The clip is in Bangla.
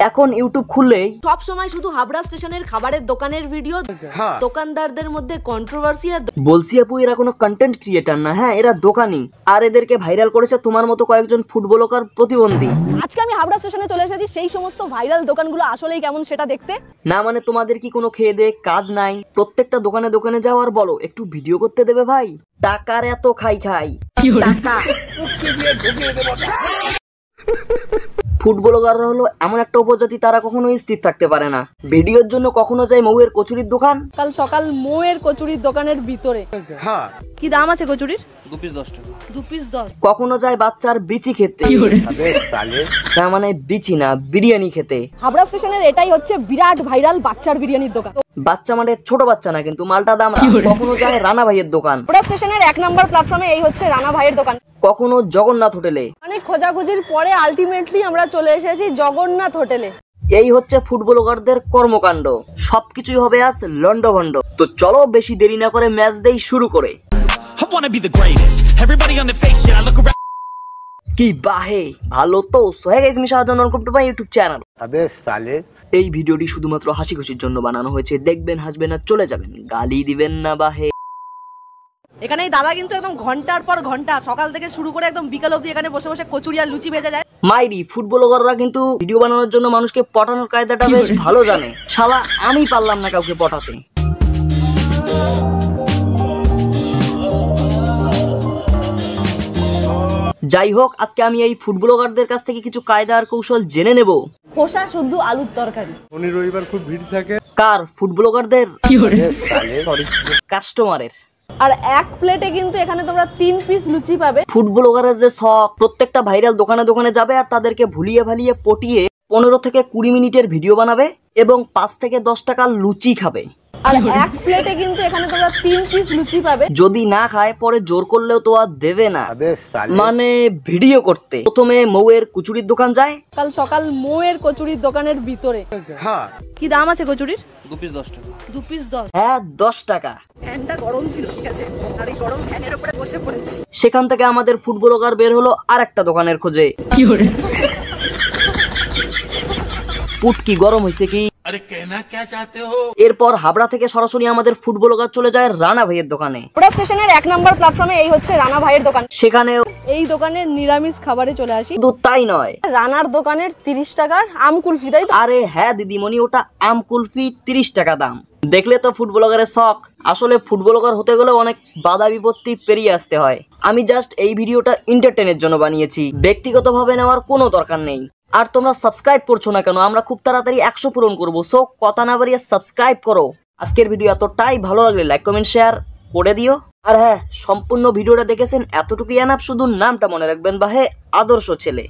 এখন ইউটিউব খুললেই সব সময় শুধু হাবড়া স্টেশনের খাবারের দোকানের ভিডিও, দোকানদারদের মধ্যে কন্ট্রোভার্সি। আর বলছি আপু, এরা কোনো কন্টেন্ট ক্রিয়েটার না, হ্যাঁ এরা দোকানি, আর এদেরকে ভাইরাল করেছে তোমার মতো কয়েকজন ফুটবলার প্রতিবন্ধী। আজকে আমি হাবড়া স্টেশনে চলে এসেছি সেই সমস্ত ভাইরাল দোকানগুলো আসলেই কেমন সেটা দেখতে। না মানে তোমাদের কি কোনো খেয়ে দে কাজ নাই? প্রত্যেকটা দোকানে দোকানে যাও আর বলো একটু ভিডিও করতে দেবে ভাই। টাকার এত খাই টাকা। ফুটবলাররা হলো এমন একটা উপজাতি, তারা কখনো স্থির থাকতে পারে না। ভিডিওর জন্য কখনো যায় মৌয়ের কচুরির দোকান। কাল সকাল মৌয়ের কচুরির দোকানের ভিতরে কি দাম আছে কচুরির? 2 পিস 10 টাকা। 2 পিস 10। কখনো যায় বাচ্চার বিচি খেতে, না মানে বিচি না বিরিয়ানি খেতে। হাবড়া স্টেশনের এটাই হচ্ছে বিরাট ভাইরাল বাচ্চার বিরিয়ানির দোকান। বাচ্চা মানে ছোট বাচ্চা না, কিন্তু মালটা দাম। কখনো যায় রানা ভাইয়ের দোকান। হাবড়া স্টেশনের 1 নম্বর প্ল্যাটফর্মে এই হচ্ছে রানা ভাইয়ের দোকান। কখনো জগন্নাথ হোটেলে। অনেক খোঁজাখুঁজির পরে আলটিমেটলি আমরা চলে এসেছি জগন্নাথ হোটেলে। এই হচ্ছে ফুটবলারদের কর্মকাণ্ড, সবকিছুই হবে আজ লন্ডভন্ড। তো চলো বেশি দেরি না করে ম্যাচ দেই শুরু করে। কি বাহে ভালো তো হয়ে গেছে ইউটিউব চ্যানেল। এই ভিডিওটি শুধুমাত্র হাসি খুশির জন্য বানানো হয়েছে, দেখবেন হাসবেন না চলে যাবেন, গালি দিবেন না বাহে। এখানে দাদা কিন্তু একদম ঘন্টার পর ঘন্টা সকাল থেকে শুরু করে একদম বিকাল অবধি এখানে বসে বসে কচুরি আর লুচি ভেজে যায়। মাইরি ফুটবলাররা কিন্তু ভিডিও বানানোর জন্য মানুষকে পটানোর কায়দাটা বেশ ভালো জানে। শালা আমি পারলাম না কাউকে পটাতে। যাই হোক, আজকে আমি এই ফুটবলারদের কাছ থেকে কিছু কায়দা আর কৌশল জেনে নেব। খোসা শুদ্ধ আলুর তরকারি। শনি রবিবার খুব ভিড় থাকে। কার? ফুটবলারদের? সরি, কাস্টমারের। আর এক প্লেটে কিন্তু এখানে তোমরা 3 পিস লুচি পাবে। ফুটবলারের যে শখ, প্রত্যেকটা ভাইরাল দোকানে দোকানে যাবে আর তাদেরকে ভুলিয়ে ভালিয়ে পটিয়ে 15 থেকে 20 মিনিটের ভিডিও বানাবে এবং 5 থেকে 10 টাকার লুচি খাবে। আর এক প্লেটে কিন্তু এখানে তোমরা 3 পিস লুচি পাবে। যদি না খায় পরে জোর করলেও তো আর দেবে না, মানে ভিডিও করতে। প্রথমে মৌয়ের কচুরির দোকান যায়। কাল সকাল মৌয়ের কচুরির দোকানের ভিতরে কি দাম আছে কচুরির? 2 পিস 10 টাকা। 2 পিস 10। হ্যাঁ 10 টাকা। ফ্যানটা গরম ছিল, ঠিক আছে, আর এই গরম ফ্যানের উপরে বসে পড়েছি। সেখান থেকে আমাদের ফুটবলার বের হলো আরেকটা দোকানের খোঁজে। পুটকি গরম হয়েছে কি? আরে কেনা কে চাতে হো? এরপর হাবড়া থেকে সরাসরি আমাদের ফুটবলার চলে যায় রানা ভাইয়ের দোকানে। হাবড়া স্টেশনের 1 নম্বর প্ল্যাটফর্মে এই হচ্ছে রানা ভাইয়ের দোকান। সেখানে এই দোকানের নিরামিষ খাবারে চলে আসি। শুধু তাই নয়, রানার দোকানের 30 টাকার আম কুলফি, তাই তো? আরে হ্যাঁ দিদিমণি, ওটা আম কুলফি 30 টাকা দাম। দেখলে তো ফুটবলারের শখ। আসলে ফুটবলার হতে গেলে অনেক বাধা বিপত্তি পেরিয়ে আসতে হয়। আমি জাস্ট এই ভিডিওটা এন্টারটেইনের জন্য বানিয়েছি, ব্যক্তিগতভাবে নেওয়ার কোনো দরকার নেই। আর তোমরা সাবস্ক্রাইব করছো না কেন? আমরা খুব তাড়াতাড়ি 100 পূরণ করবো, সো কথা না বাড়িয়ে সাবস্ক্রাইব করো। আজকের ভিডিও এতটাই ভালো লাগলে লাইক কমেন্ট শেয়ার করে দিও। আর হ্যাঁ, সম্পূর্ণ ভিডিওটা দেখেছেন এতটুকুই এনাফ, শুধু নামটা মনে রাখবেন, বাহে আদর্শ ছেলে।